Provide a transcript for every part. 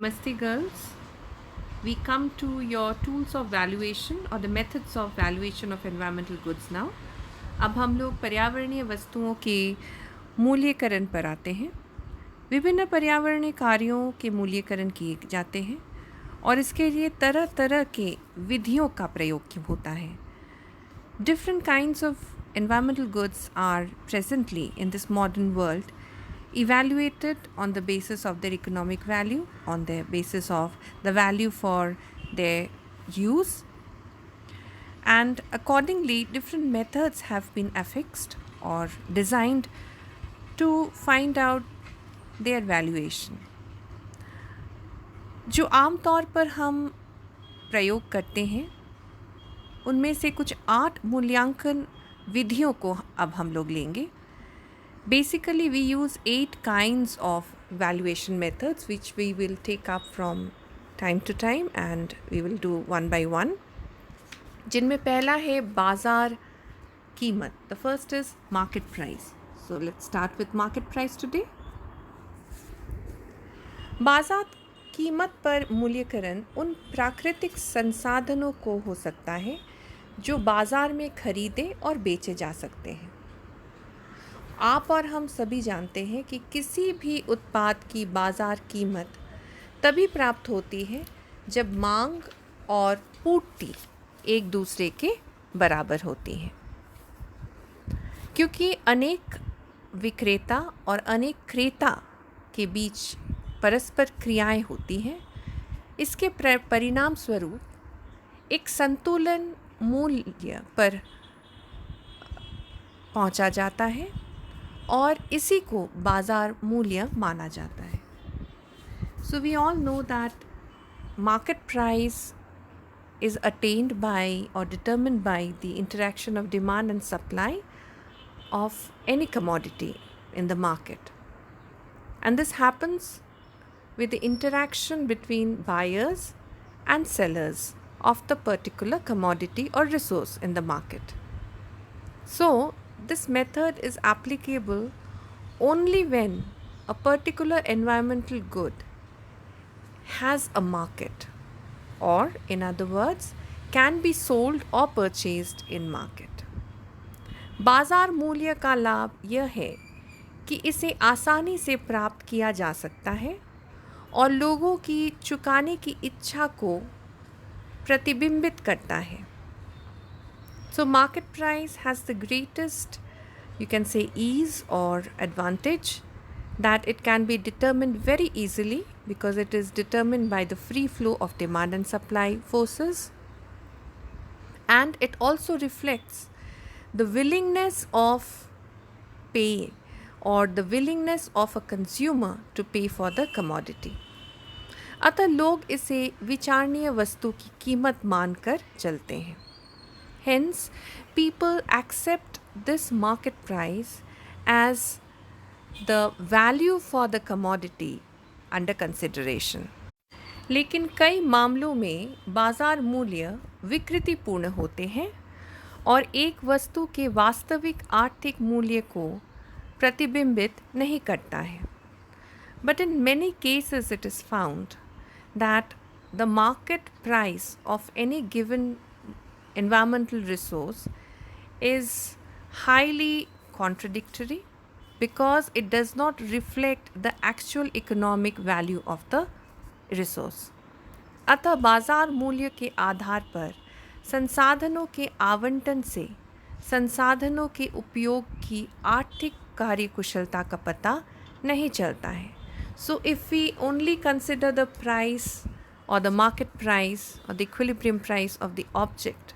Namaste girls. We come to your tools of valuation or the methods of valuation of environmental goods now. अब हम लोग पर्यावरणीय वस्तुओं के मूल्यकरण पर आते हैं। विभिन्न पर्यावरणीय कार्यों के मूल्यकरण किए जाते हैं और इसके लिए तरह तरह के विधियों का प्रयोग होता है। Different kinds of environmental goods are presently in this modern world evaluated on the basis of their economic value, on the basis of the value for their use, and accordingly, different methods have been affixed or designed to find out their valuation. जो आम तौर पर हम प्रयोग करते हैं उनमें से कुछ 8 मूल्यांकन विधियों को अब हम लोग लेंगे. Basically, we use 8 kinds of valuation methods which we will take up from time to time and we will do one by one. जिनमें पहला है बाजार कीमत. The first is market price. So let's start with market price today. बाजार कीमत पर मूल्यकरण उन प्राकृतिक संसाधनों को हो सकता है जो बाजार में खरीदे और बेचे जा सकते हैं. आप और हम सभी जानते हैं कि किसी भी उत्पाद की बाजार कीमत तभी प्राप्त होती है जब मांग और पूर्ति एक दूसरे के बराबर होती हैं. क्योंकि अनेक विक्रेता और अनेक क्रेता के बीच परस्पर क्रियाएं होती हैं, इसके परिणाम स्वरूप एक संतुलन मूल्य पर पहुंचा जाता है और इसी को बाजार मूल्य माना जाता है. So we all know that market price is attained by or determined by the interaction of demand and supply of any commodity in the market. And this happens with the interaction between buyers and sellers of the particular commodity or resource in the market. So this method is applicable only when a particular environmental good has a market, or in other words, can be sold or purchased in market. बाजार मूल्य का लाभ यह है कि इसे आसानी से प्राप्त किया जा सकता है और लोगों की चुकाने की इच्छा को प्रतिबिंबित करता है. So market price has the greatest, you can say, ease or advantage that it can be determined very easily because it is determined by the free flow of demand and supply forces, and it also reflects the willingness of pay or the willingness of a consumer to pay for the commodity. अतः लोग इसे विचारणीय वस्तु की कीमत मानकर चलते हैं. Hence, people accept this market price as the value for the commodity under consideration. लेकिन कई मामलों में बाजार मूल्य विकृतिपूर्ण होते हैं और एक वस्तु के वास्तविक आर्थिक मूल्य को प्रतिबिंबित नहीं करता है. But in many cases it is found that the market price of any given environmental resource is highly contradictory because it does not reflect the actual economic value of the resource. अतः बाजार मूल्य के आधार पर संसाधनों के आवंटन से संसाधनों के उपयोग की आर्थिक कार्यकुशलता का पता नहीं चलता है. So if we only consider the price or the market price or the equilibrium price of the object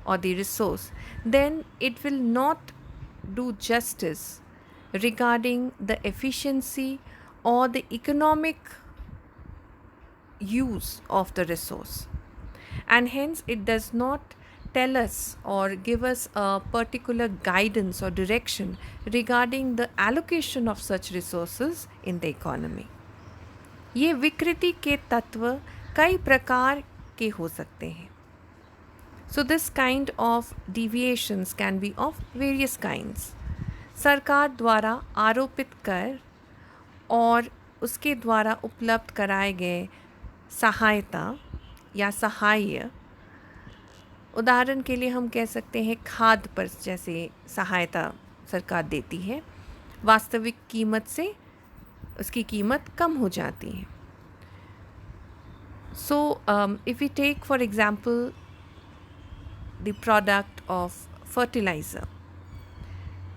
or the resource, then it will not do justice regarding the efficiency or the economic use of the resource, and hence it does not tell us or give us a particular guidance or direction regarding the allocation of such resources in the economy. ये विकृति के तत्व कई प्रकार के हो सकते हैं. So this kind of deviations can be of various kinds. सरकार द्वारा आरोपित कर और उसके द्वारा उपलब्ध कराए गए सहायता या सहाय, उदाहरण के लिए हम कह सकते हैं खाद पर जैसे सहायता सरकार देती है, वास्तविक कीमत से उसकी कीमत कम हो जाती है. So if we take for example the product of fertilizer,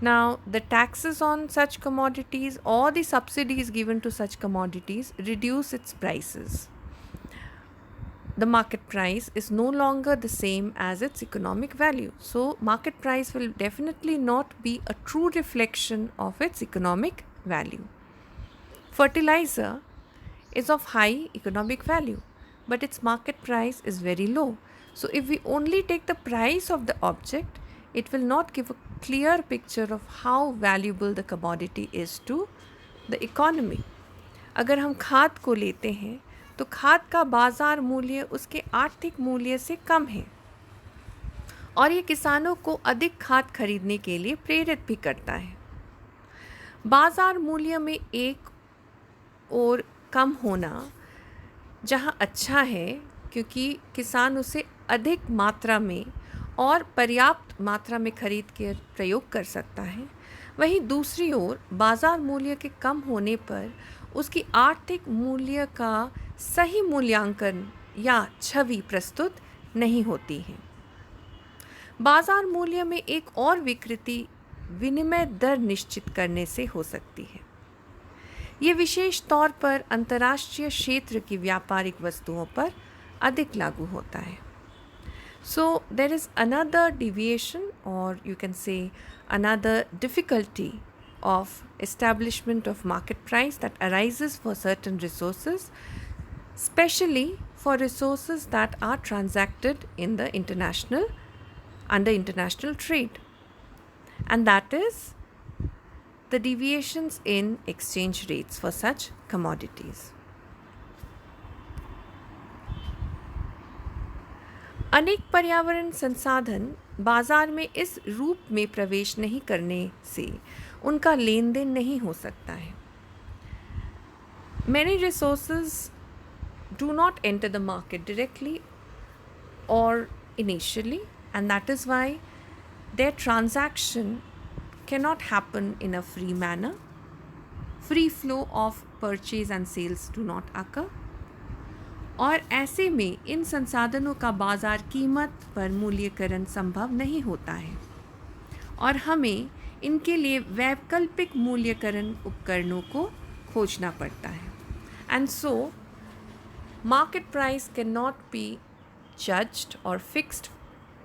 now the taxes on such commodities or the subsidies given to such commodities reduce its prices. The market price is no longer the same as its economic value. So market price will definitely not be a true reflection of its economic value. Fertilizer is of high economic value, but its market price is very low. So if we only take the price of the object, it will not give a clear picture of how valuable the commodity is to the economy. अगर हम खाद को लेते हैं तो खाद का बाज़ार मूल्य उसके आर्थिक मूल्य से कम है और ये किसानों को अधिक खाद खरीदने के लिए प्रेरित भी करता है. बाज़ार मूल्य में एक और कम होना जहाँ अच्छा है क्योंकि किसान उसे अधिक मात्रा में और पर्याप्त मात्रा में खरीद के प्रयोग कर सकता है, वहीं दूसरी ओर बाज़ार मूल्य के कम होने पर उसकी आर्थिक मूल्य का सही मूल्यांकन या छवि प्रस्तुत नहीं होती है. बाज़ार मूल्य में एक और विकृति विनिमय दर निश्चित करने से हो सकती है. ये विशेष तौर पर अंतर्राष्ट्रीय क्षेत्र की व्यापारिक वस्तुओं पर अधिक लागू होता है. So there is another deviation, or you can say another difficulty of establishment of market price that arises for certain resources, especially for resources that are transacted in the under international trade, and that is the deviations in exchange rates for such commodities. अनेक पर्यावरण संसाधन बाजार में इस रूप में प्रवेश नहीं करने से उनका लेन देन नहीं हो सकता है. Many resources do not enter the market directly or initially, and that is why their transaction cannot happen in a free manner. Free flow of purchase and sales do not occur. और ऐसे में इन संसाधनों का बाज़ार कीमत पर मूल्यकरण संभव नहीं होता है और हमें इनके लिए वैकल्पिक मूल्यकरण उपकरणों को खोजना पड़ता है. And so market price can not be judged और fixed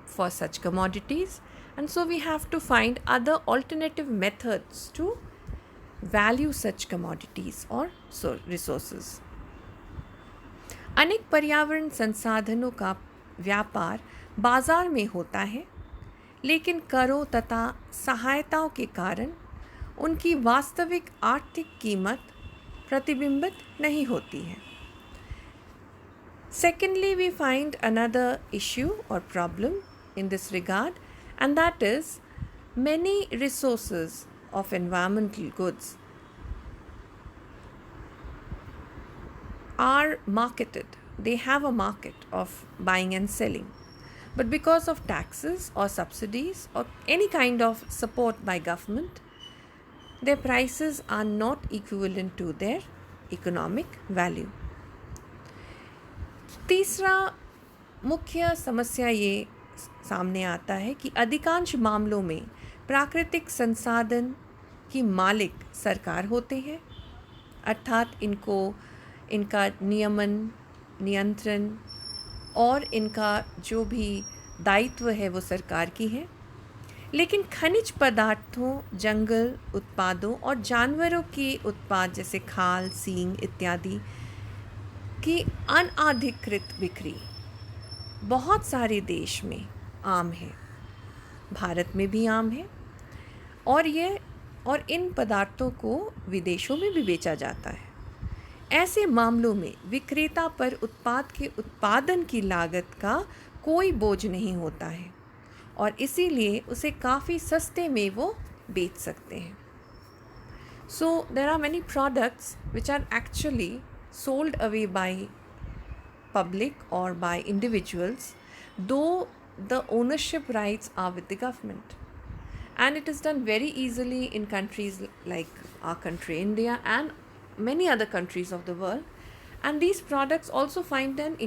for such commodities, and so we have to find other alternative methods to value such commodities or resources. अनेक पर्यावरण संसाधनों का व्यापार बाजार में होता है, लेकिन करों तथा सहायताओं के कारण उनकी वास्तविक आर्थिक कीमत प्रतिबिंबित नहीं होती है. Secondly, we find another issue or problem in this regard, and that is many resources of environmental goods are marketed. They have a market of buying and selling, but because of taxes or subsidies or any kind of support by government, their prices are not equivalent to their economic value. तीसरा मुख्य समस्या ये सामने आता है कि अधिकांश मामलों में प्राकृतिक संसाधन की मालिक सरकार होते हैं, अर्थात इनका नियमन, नियंत्रण और इनका जो भी दायित्व है वो सरकार की है. लेकिन खनिज पदार्थों, जंगल उत्पादों और जानवरों के उत्पाद जैसे खाल, सींग इत्यादि की अनाधिकृत बिक्री बहुत सारे देश में आम है, भारत में भी आम है, और इन पदार्थों को विदेशों में भी बेचा जाता है. ऐसे मामलों में विक्रेता पर उत्पाद के उत्पादन की लागत का कोई बोझ नहीं होता है और इसीलिए उसे काफ़ी सस्ते में वो बेच सकते हैं. So there are many products which are actually sold away by public or by individuals, though the ownership rights are with the government. And it is done very easily in countries like our country, India, and many other countries of the world. And these products also find an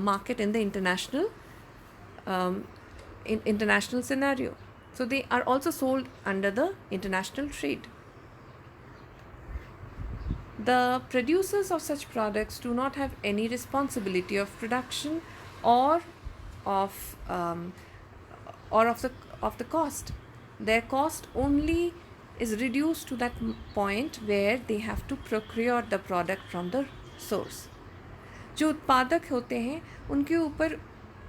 market in the international scenario. So they are also sold under the international trade. The producers of such products do not have any responsibility of production or of the cost. Their cost only is reduced to that point where they have to procure the product from the source. जो उत्पादक होते हैं उनके ऊपर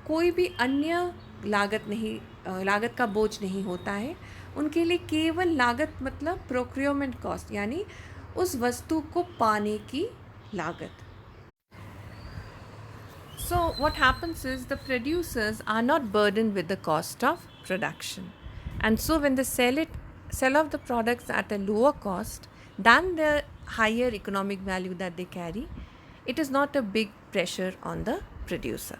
कोई भी अन्य लागत का बोझ नहीं होता है. उनके लिए केवल लागत मतलब प्रोक्योरमेंट कॉस्ट, यानी उस वस्तु को पाने की लागत. So what happens is the producers are not burdened with the cost of production, and so when they sell off the products at a lower cost than the higher economic value that they carry, it is not a big pressure on the producer.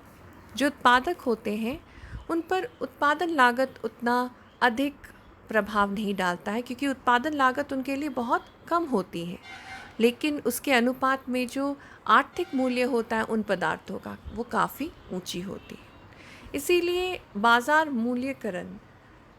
जो उत्पादक होते हैं उन पर उत्पादन लागत उतना अधिक प्रभाव नहीं डालता है, क्योंकि उत्पादन लागत उनके लिए बहुत कम होती है, लेकिन उसके अनुपात में जो आर्थिक मूल्य होता है उन पदार्थों का वो काफ़ी ऊंची होती है. इसीलिए बाज़ार मूल्यकरण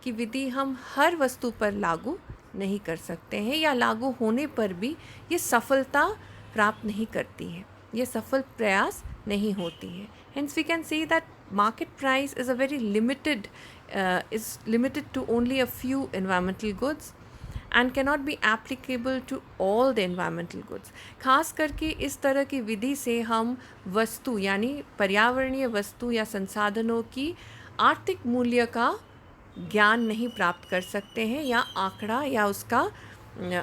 की विधि हम हर वस्तु पर लागू नहीं कर सकते हैं, या लागू होने पर भी ये सफलता प्राप्त नहीं करती है, ये सफल प्रयास नहीं होती है. Hence we can say that market price is a very limited to only a few environmental goods and cannot be applicable to all the environmental goods. खास करके इस तरह की विधि से हम वस्तु यानी पर्यावरणीय वस्तु या संसाधनों की आर्थिक मूल्य का ज्ञान नहीं प्राप्त कर सकते हैं, या आंकड़ा या उसका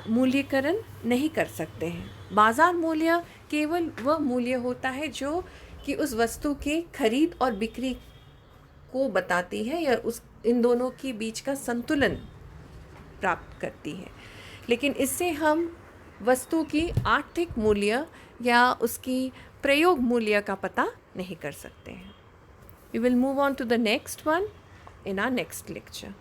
मूल्यकरण नहीं कर सकते हैं. बाज़ार मूल्य केवल वह मूल्य होता है जो कि उस वस्तु के खरीद और बिक्री को बताती है, या इन दोनों के बीच का संतुलन प्राप्त करती है. लेकिन इससे हम वस्तु की आर्थिक मूल्य या उसकी प्रयोग मूल्य का पता नहीं कर सकते हैं. We will move on to the next one in our next lecture.